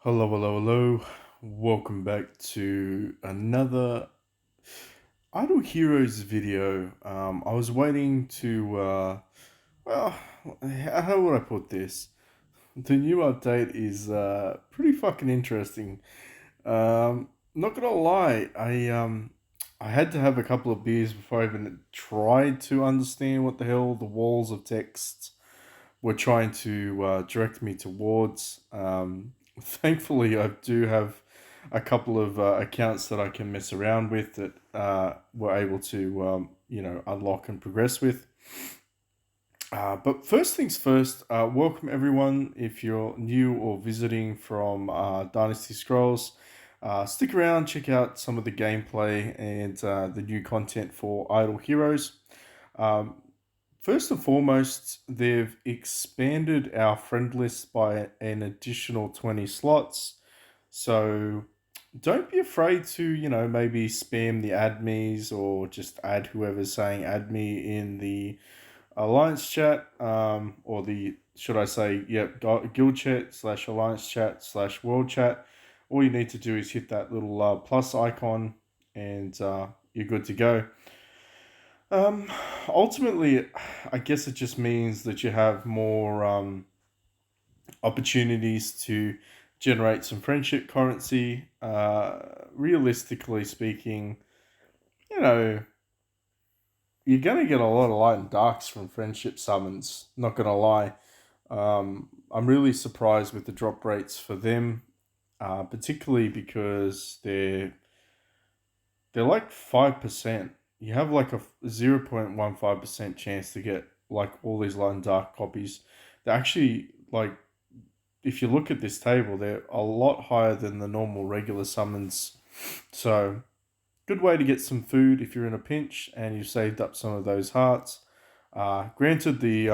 Hello, hello, hello. Welcome back to another Idle Heroes video. I was waiting to, well, how would I put this? The new update is pretty fucking interesting. Not gonna lie, I had to have a couple of beers before I even tried to understand what the hell the walls of text were trying to direct me towards. Thankfully, I do have a couple of accounts that I can mess around with that were able to, unlock and progress with. But first things first, welcome everyone. If you're new or visiting from Dynasty Scrolls, stick around, check out some of the gameplay and the new content for Idle Heroes. Um, First and foremost, they've expanded our friend list by an additional 20 slots. So don't be afraid to, maybe spam the admes or just add whoever's saying add me in the alliance chat, or the, should I say, yep, guild chat slash alliance chat slash world chat. All you need to do is hit that little plus icon and you're good to go. Um, Ultimately, I guess it just means that you have more opportunities to generate some friendship currency. Realistically speaking, you know, you're going to get a lot of light and darks from friendship summons, not going to lie. I'm really surprised with the drop rates for them, particularly because they're like 5%. You have like a 0.15% chance to get like all these light and dark copies. They're actually like, if you look at this table, they're a lot higher than the normal regular summons. So, good way to get some food if you're in a pinch and you've saved up some of those hearts. Granted, the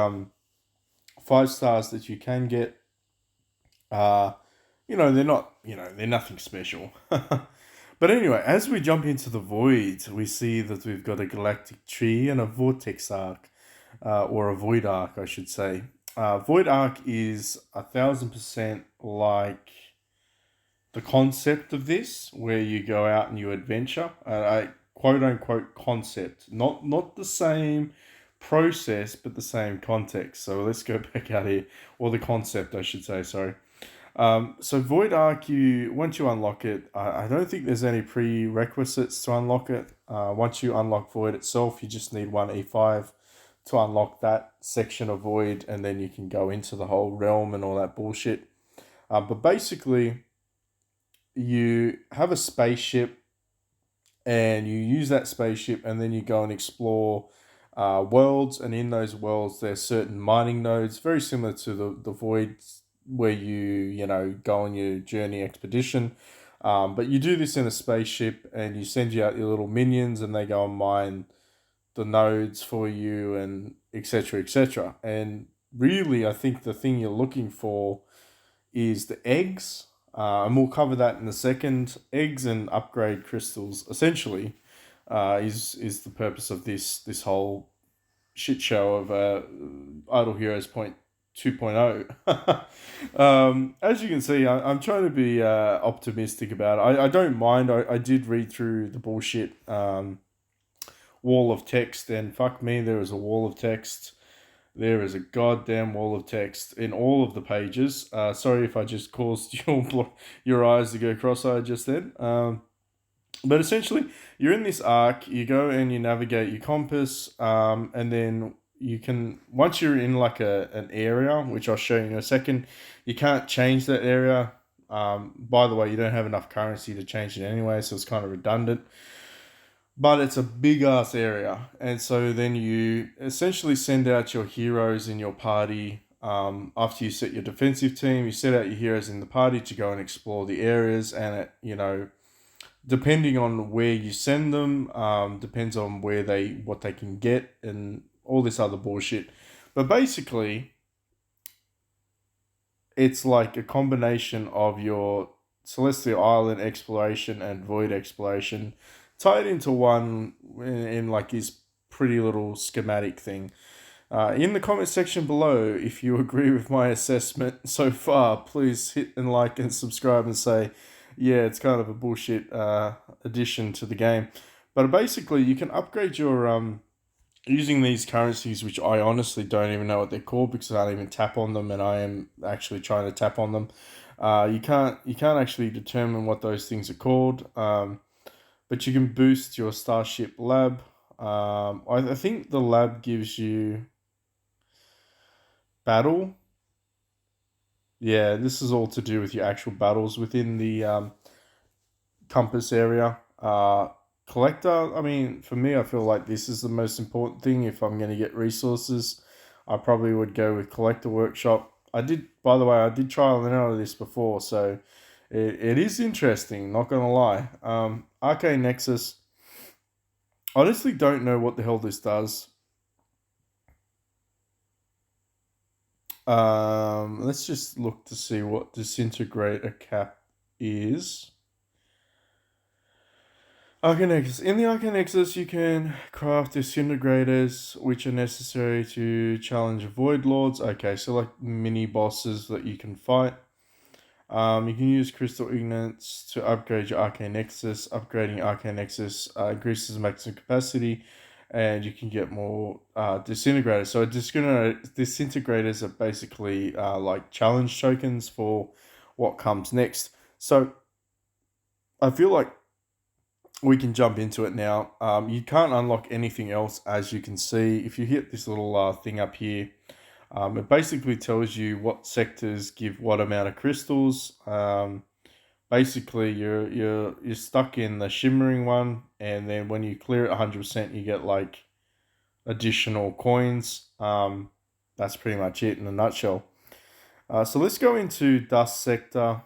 5 stars that you can get, uh, they're not, they're nothing special. But anyway, as we jump into the void, we see that we've got a galactic tree and a vortex arc, or a void arc, I should say. Void arc is 1,000% like the concept of this, where you go out and you adventure. I quote unquote concept, not the same process, but the same context. So let's go back out here, or the concept, I should say. Sorry. So Void Arc, you once you unlock it, I don't think there's any prerequisites to unlock it. Once you unlock Void itself, you just need one E5 to unlock that section of Void, and then you can go into the whole realm and all that bullshit. But basically, you have a spaceship, and you use that spaceship, and then you go and explore worlds, and in those worlds, there's certain mining nodes, very similar to the Void where you go on your journey expedition. But you do this in a spaceship and you send you out your little minions and they go and mine the nodes for you and etc. etc. And really, I think the thing you're looking for is the eggs. And we'll cover that in a second. Eggs and upgrade crystals, essentially, is the purpose of this whole shit show of Idle Heroes Point 2.0. As you can see, I'm trying to be optimistic about it. I don't mind. I did read through the bullshit wall of text, and fuck me, there is a wall of text. There is a goddamn wall of text in all of the pages. Sorry if I just caused your eyes to go cross-eyed just then. But essentially, you're in this arc. You go and you navigate your compass, and then you can, once you're in like an area, which I'll show you in a second, you can't change that area. By the way, you don't have enough currency to change it anyway, so it's kind of redundant. But it's a big ass area, and so then you essentially send out your heroes in your party. After you set your defensive team, you set out your heroes in the party to go and explore the areas, and depending on where you send them, depends on what they can get and all this other bullshit. But basically, it's like a combination of your Celestial Island exploration and Void exploration tied into one in like this pretty little schematic thing. In the comment section below, if you agree with my assessment so far, please hit and like and subscribe and say, yeah, it's kind of a bullshit addition to the game. But basically, you can upgrade your using these currencies, which I honestly don't even know what they're called because I don't even tap on them, and I am actually trying to tap on them. You can't actually determine what those things are called, but you can boost your Starship Lab. I think the lab gives you battle. Yeah, this is all to do with your actual battles within the compass area. Collector, I mean, for me, I feel like this is the most important thing. If I'm going to get resources, I probably would go with Collector Workshop. By the way, I did trial and error this before, so it is interesting, not going to lie. Arcane Nexus, honestly don't know what the hell this does. Let's just look to see what Disintegrator Cap is. Arcane Nexus. In the Arcane Nexus, you can craft disintegrators, which are necessary to challenge Void Lords. Okay, so like mini bosses that you can fight. You can use Crystal Ignits to upgrade your Arcane Nexus. Upgrading Arcane Nexus increases maximum capacity, and you can get more disintegrators. So disintegrators are basically like challenge tokens for what comes next. So I feel like we can jump into it now. You can't unlock anything else, as you can see. If you hit this little thing up here, it basically tells you what sectors give what amount of crystals. Basically, you're stuck in the shimmering one, and then when you clear it 100%, you get like additional coins. That's pretty much it in a nutshell. So let's go into Dust Sector.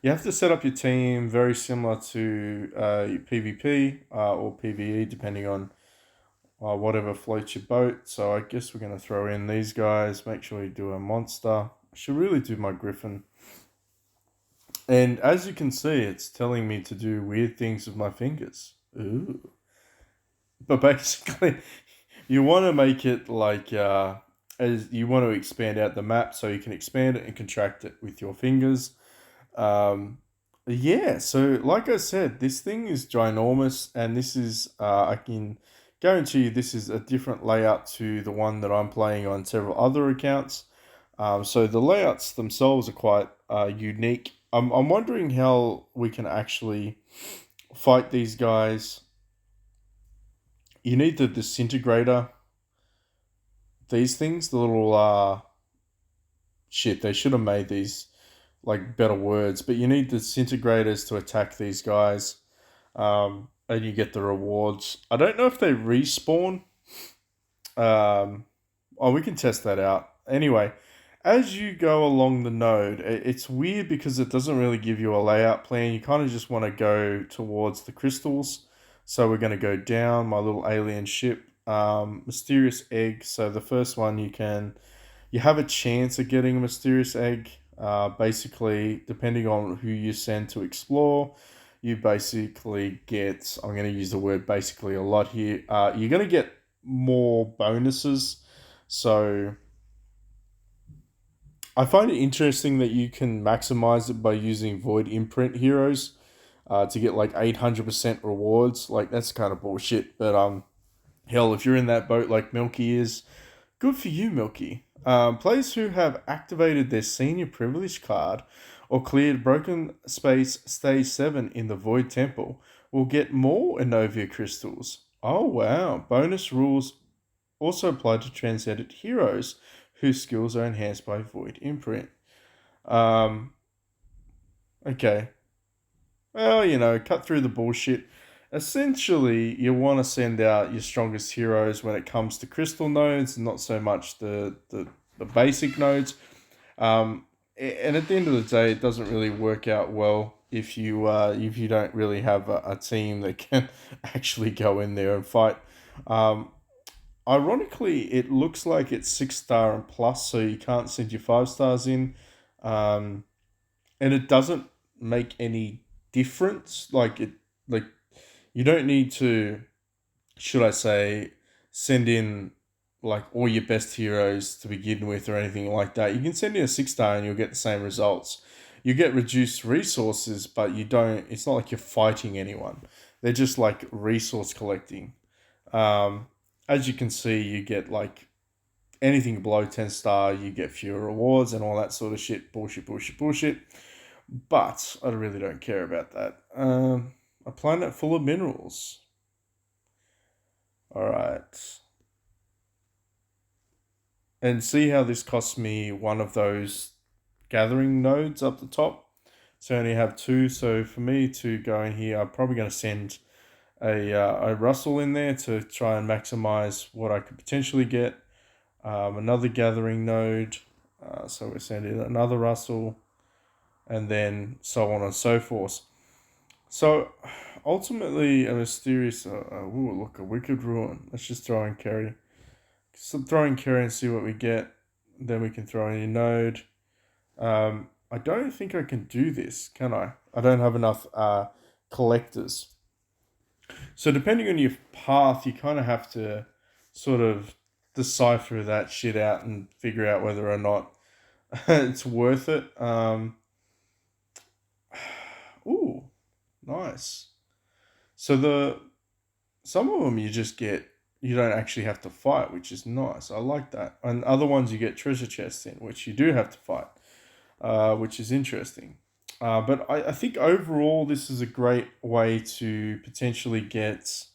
You have to set up your team very similar to your PvP or PvE, depending on whatever floats your boat. So I guess we're going to throw in these guys. Make sure you do a monster. I should really do my Griffin. And as you can see, it's telling me to do weird things with my fingers. Ooh. But basically, you want to make it like as you want to expand out the map so you can expand it and contract it with your fingers. Um, yeah, so like I said, this thing is ginormous, and this is, I can guarantee you, this is a different layout to the one that I'm playing on several other accounts. So the layouts themselves are quite unique. I'm wondering how we can actually fight these guys. You need the disintegrator. These things, the little shit, they should have made these like better words, but you need disintegrators to attack these guys, and you get the rewards. I don't know if they respawn. Oh, we can test that out. Anyway, as you go along the node, it's weird because it doesn't really give you a layout plan. You kind of just want to go towards the crystals. So we're going to go down my little alien ship, mysterious egg. So the first one you have a chance of getting a mysterious egg. Basically, depending on who you send to explore, you basically get, I'm going to use the word basically a lot here. You're going to get more bonuses. So I find it interesting that you can maximize it by using Void Imprint heroes to get like 800% rewards. Like, that's kind of bullshit. But hell, if you're in that boat like Milky is, good for you, Milky. Players who have activated their senior privilege card or cleared Broken Space Stage 7 in the Void Temple will get more Enovia crystals. Oh wow. Bonus rules also apply to transcendent heroes whose skills are enhanced by Void Imprint. Um, okay. Well, cut through the bullshit. Essentially, you want to send out your strongest heroes when it comes to crystal nodes, not so much the basic nodes. And at the end of the day, it doesn't really work out well if you don't really have a team that can actually go in there and fight. Um, Ironically, it looks like it's 6 star and plus, so you can't send your 5 stars in. Um, and it doesn't make any difference. Like you don't need to, should I say, send in. like all your best heroes to begin with or anything like that. You can send in a 6-star and you'll get the same results. You get reduced resources, but you don't. It's not like you're fighting anyone. They're just like resource collecting. Um, as you can see, you get like anything below 10-star, you get fewer rewards and all that sort of shit. Bullshit, bullshit, bullshit. But I really don't care about that. A planet full of minerals. All right. And see how this costs me one of those gathering nodes up the top. So I only have two. So for me to go in here, I'm probably going to send a Russell in there to try and maximize what I could potentially get. Another gathering node. So we're sending another Russell, and then so on and so forth. So ultimately, a mysterious. Ooh, look, a wicked ruin. Let's just throw in Kerry. So throw in Kerry and see what we get. Then we can throw in a node. I don't think I can do this, can I? I don't have enough collectors. So depending on your path, you kind of have to sort of decipher that shit out and figure out whether or not it's worth it. Ooh, nice. So some of them you don't actually have to fight, which is nice. I like that. And other ones you get treasure chests in, which you do have to fight, which is interesting. But I think overall this is a great way to potentially get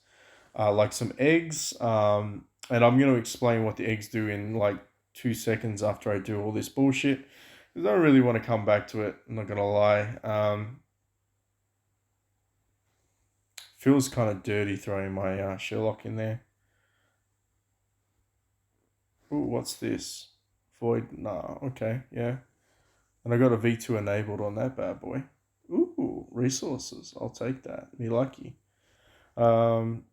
like some eggs. And I'm going to explain what the eggs do in like 2 seconds after I do all this bullshit. I don't really want to come back to it. I'm not going to lie. Feels kind of dirty throwing my Sherlock in there. Ooh, what's this? Void. Nah, okay, yeah. And I got a V2 enabled on that bad boy. Ooh, resources. I'll take that. Me lucky. Um,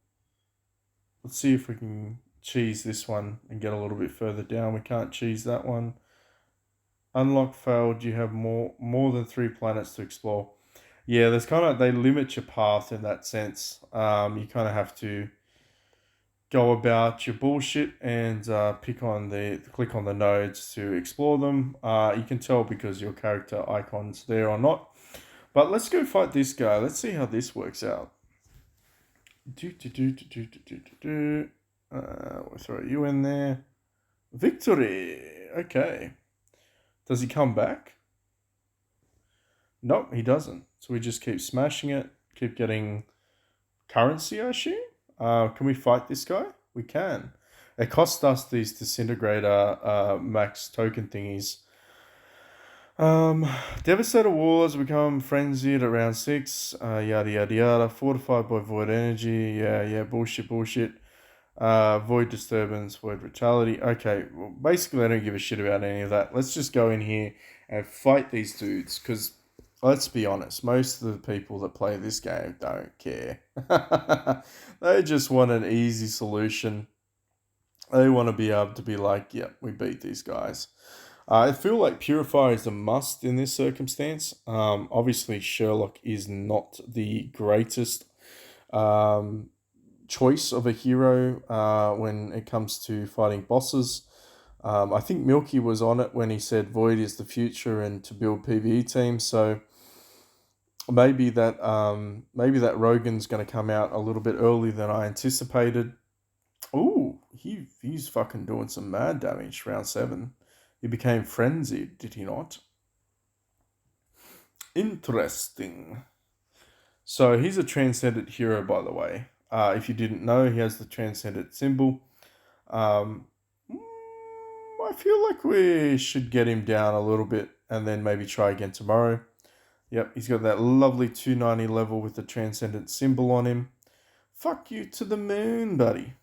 let's see if we can cheese this one and get a little bit further down. We can't cheese that one. Unlock failed. You have more than 3 planets to explore. Yeah, they limit your path in that sense. You kind of have to go about your bullshit and click on the nodes to explore them. You can tell because your character icon's there or not. But let's go fight this guy. Let's see how this works out. We'll throw you in there. Victory. Okay. Does he come back? Nope, he doesn't. So we just keep smashing it. Keep getting currency, I assume. Can we fight this guy? We can. It cost us these disintegrator max token thingies. Devastator Wars become frenzied at round 6. Yada yada yada. Fortified by void energy. Yeah. Bullshit. Void disturbance. Void brutality. Okay. Well, basically, I don't give a shit about any of that. Let's just go in here and fight these dudes. Because let's be honest, most of the people that play this game don't care. They just want an easy solution. They want to be able to be like, yep, we beat these guys. I feel like Purifier is a must in this circumstance. Obviously, Sherlock is not the greatest choice of a hero when it comes to fighting bosses. I think Milky was on it when he said Void is the future and to build PvE teams. So maybe that Rogan's going to come out a little bit earlier than I anticipated. Ooh, he's fucking doing some mad damage. Round 7. He became frenzied, did he not? Interesting. So he's a transcendent hero, by the way. If you didn't know, he has the transcendent symbol. I feel like we should get him down a little bit and then maybe try again tomorrow. Yep, he's got that lovely 290 level with the transcendent symbol on him. Fuck you to the moon, buddy.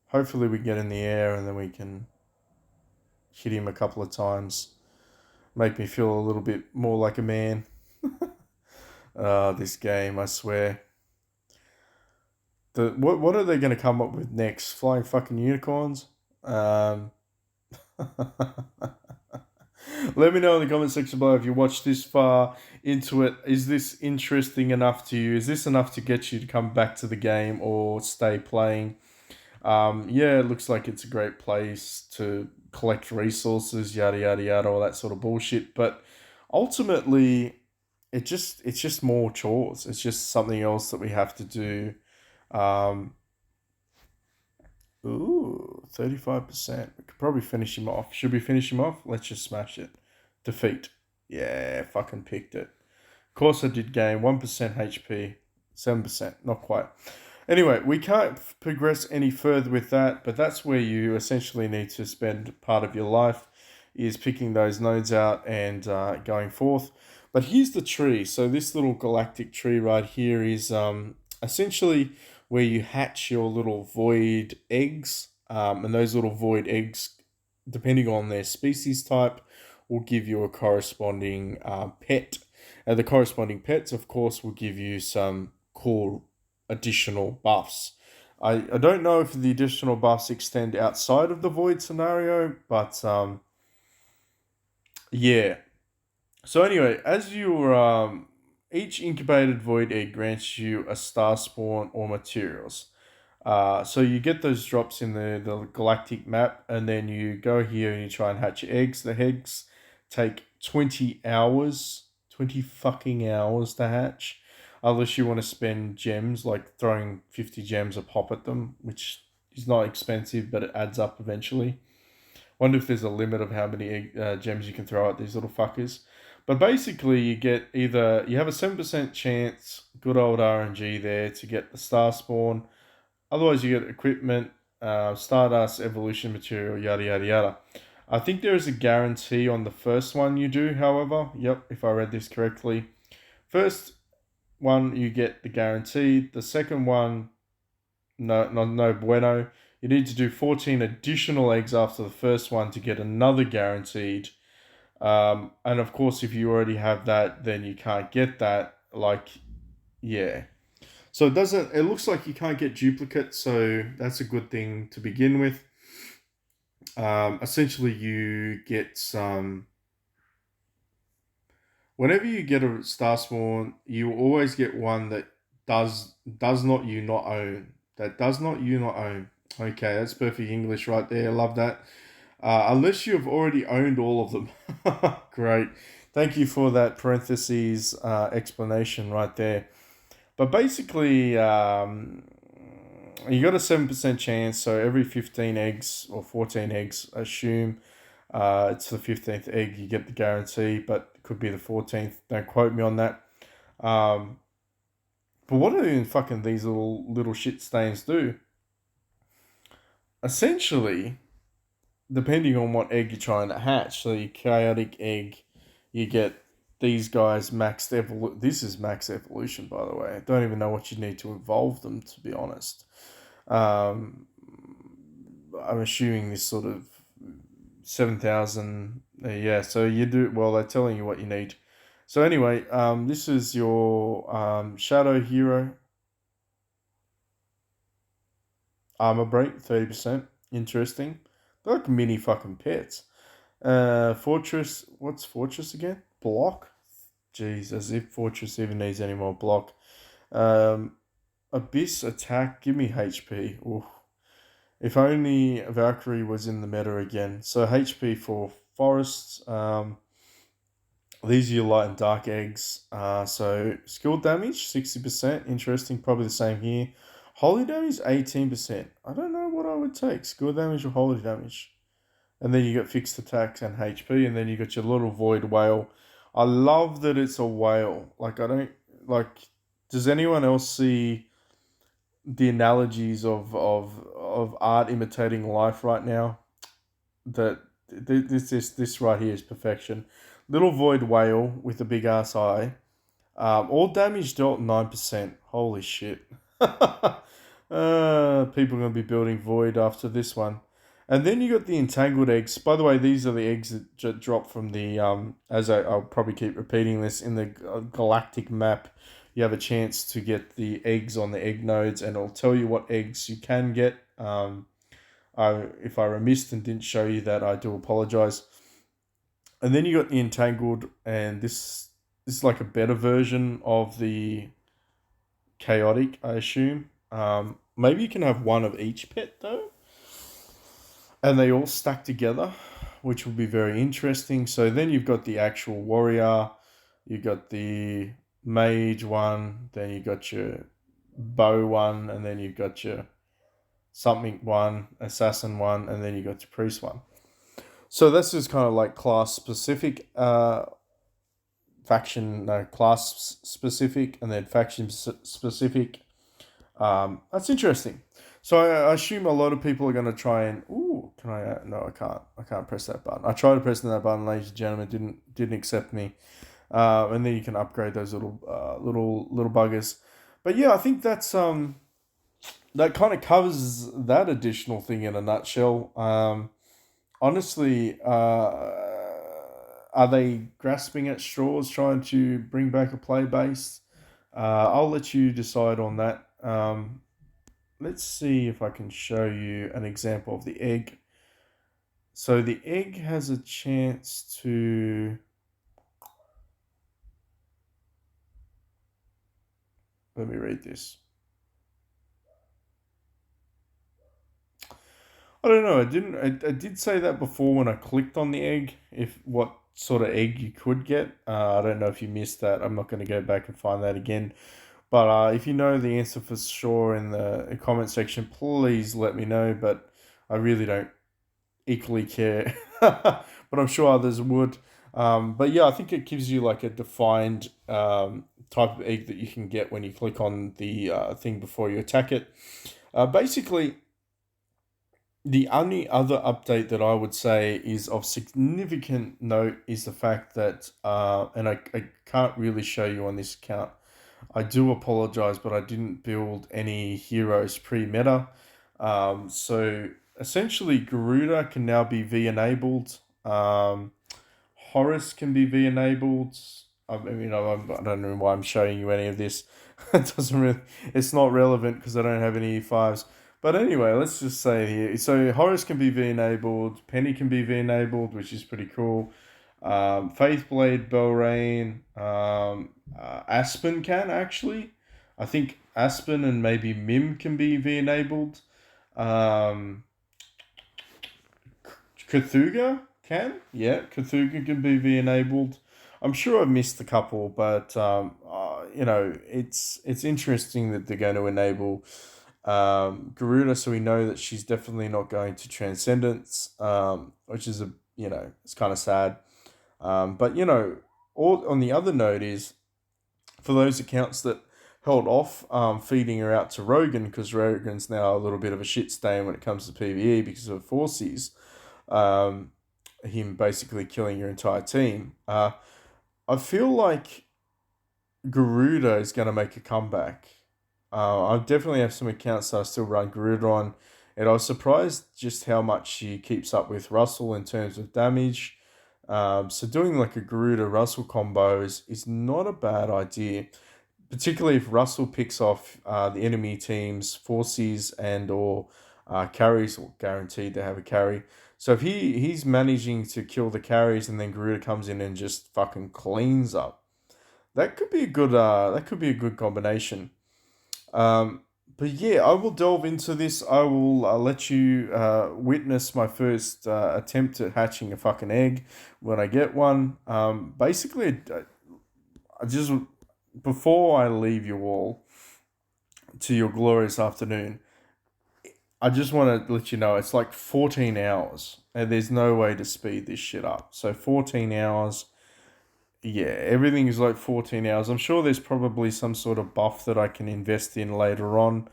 Hopefully we get in the air and then we can hit him a couple of times. Make me feel a little bit more like a man. This game, I swear. What are they going to come up with next? Flying fucking unicorns? Let me know in the comment section below if you watched this far into it. Is this interesting enough to you? Is this enough to get you to come back to the game or stay playing? Yeah, it looks like it's a great place to collect resources, yada yada yada, all that sort of bullshit. But ultimately, it's just more chores. It's just something else that we have to do. Um, Ooh, 35%. We could probably finish him off. Should we finish him off? Let's just smash it. Defeat. Yeah, fucking picked it. Of course I did gain 1% HP. 7%. Not quite. Anyway, we can't progress any further with that, but that's where you essentially need to spend part of your life is picking those nodes out and going forth. But here's the tree. So this little galactic tree right here is essentially where you hatch your little void eggs, and those little void eggs, depending on their species type, will give you a corresponding pet. And the corresponding pets, of course, will give you some cool additional buffs. I don't know if the additional buffs extend outside of the void scenario, but yeah. So anyway, as you each incubated void egg grants you a star spawn or materials. So you get those drops in the galactic map, and then you go here and you try and hatch your eggs. The eggs take 20 hours, 20 fucking hours to hatch, unless you want to spend gems, like throwing 50 gems a pop at them, which is not expensive, but it adds up eventually. Wonder if there's a limit of how many gems you can throw at these little fuckers. But basically, you get either you have a 7% chance, good old RNG there, to get the star spawn. Otherwise, you get equipment, Stardust, evolution material, yada yada yada. I think there is a guarantee on the first one you do, however. Yep, if I read this correctly. First one, you get the guarantee. The second one, no bueno. You need to do 14 additional eggs after the first one to get another guaranteed. And of course, if you already have that, then you can't get that. Like, yeah. So it doesn't. It looks like you can't get duplicates, so that's a good thing to begin with. Essentially, you get some. Whenever you get a star spawn, you always get one that does not you not own. That does not you not own. Okay, that's perfect English right there. I love that. Unless you have already owned all of them. Great. Thank you for that parentheses explanation right there. But basically, you got a 7% chance. So every 15 eggs or 14 eggs, assume it's the 15th egg, you get the guarantee, but it could be the 14th. Don't quote me on that. Um, but what do even fucking these little shit stains do? Essentially, depending on what egg you're trying to hatch, so your chaotic egg, you get these guys maxed evolution. This is max evolution, by the way. I don't even know what you need to evolve them, to be honest. Um, I'm assuming this sort of 7,000. Yeah, so you do well. They're telling you what you need. So anyway, this is your Shadow Hero armor break, 30%. Interesting. They're like mini fucking pets. Fortress. What's Fortress again? Block. Jeez, as if Fortress even needs any more block. Um, Abyss attack. Give me HP. Ooh. If only Valkyrie was in the meta again. So HP for forests. These are your light and dark eggs. So skill damage 60%. Interesting. Probably the same here. Holy damage 18%. I don't know what I would take. Skill damage or holy damage. And then you got fixed attacks and HP, and then you got your little void whale. I love that it's a whale. Like I don't like. Does anyone else see the analogies of art imitating life right now? That this right here is perfection. Little void whale with a big ass eye. All damage dealt 9%. Holy shit. People are gonna be building void after this one. And then you got the entangled eggs. By the way, these are the eggs that drop from the as I'll probably keep repeating this in the galactic map. You have a chance to get the eggs on the egg nodes, and it'll tell you what eggs you can get. If I remissed and didn't show you that, I do apologize. And then you got the entangled, and this is like a better version of the chaotic, I assume. Maybe you can have one of each pet though, and they all stack together, which will be very interesting. So then you've got the actual warrior, you got the mage one, then you got your bow one, and then you've got your something one, assassin one, and then you got your priest one. So this is kind of like class specific, faction, no, class specific, and then faction specific. That's interesting. So I assume a lot of people are going to try and. Ooh, can I? No, I can't. I can't press that button. I tried to press that button, ladies and gentlemen. Didn't accept me. And then you can upgrade those little buggers. But yeah, I think that kind of covers that additional thing in a nutshell. Honestly, are they grasping at straws, trying to bring back a play base? I'll let you decide on that. Let's see if I can show you an example of the egg. So the egg has a chance to... Let me read this. I don't know. I did say that before when I clicked on the egg. If what sort of egg you could get. I don't know if you missed that. I'm not going to go back and find that again. But if you know the answer for sure in the comment section, please let me know. But I really don't equally care. But I'm sure others would. But yeah, I think it gives you like a defined type of egg that you can get when you click on the thing before you attack it. Basically, the only other update that I would say is of significant note is the fact that, and I can't really show you on this account. I do apologize, but I didn't build any heroes pre-meta. So essentially, Garuda can now be V-enabled. Horus can be V-enabled. I mean, I don't know why I'm showing you any of this. It doesn't really. It's not relevant because I don't have any E5s. But anyway, let's just say here. So Horus can be V-enabled. Penny can be V-enabled, which is pretty cool. Faithblade, Belrain, Aspen can actually. I think Aspen and maybe Mim can be V-enabled. Cthulhu can? Yeah, Cthulhu can be V-enabled. I'm sure I've missed a couple, but it's interesting that they're going to enable Garuda, so we know that she's definitely not going to Transcendence, which is it's kind of sad. But all on the other note is for those accounts that held off feeding her out to Rogan, because Rogan's now a little bit of a shit stain when it comes to PvE because of forces, him basically killing your entire team. I feel like Garuda is going to make a comeback. I definitely have some accounts that I still run Garuda on, and I was surprised just how much she keeps up with Russell in terms of damage. So doing like a Garuda Russell combo is not a bad idea, particularly if Russell picks off the enemy team's forces and or carries, or guaranteed to have a carry. So if he's managing to kill the carries and then Garuda comes in and just fucking cleans up, that could be a good combination. But yeah, I will delve into this. I will let you witness my first attempt at hatching a fucking egg when I get one. Basically, I just, before I leave you all to your glorious afternoon, I just want to let you know it's like 14 hours, and there's no way to speed this shit up. So 14 hours. Yeah, everything is like 14 hours. I'm sure there's probably some sort of buff that I can invest in later on.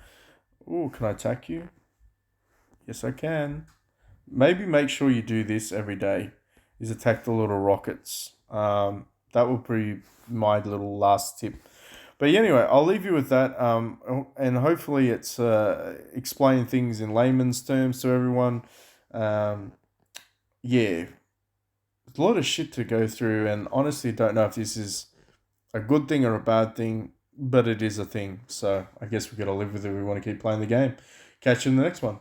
Ooh, can I attack you? Yes, I can. Maybe make sure you do this every day, is attack the little rockets. That will be my little last tip. But anyway, I'll leave you with that. And hopefully it's explaining things in layman's terms to everyone. Yeah, a lot of shit to go through, and honestly don't know if this is a good thing or a bad thing, but it is a thing. So I guess we got to live with it. We want to keep playing the game. Catch you in the next one.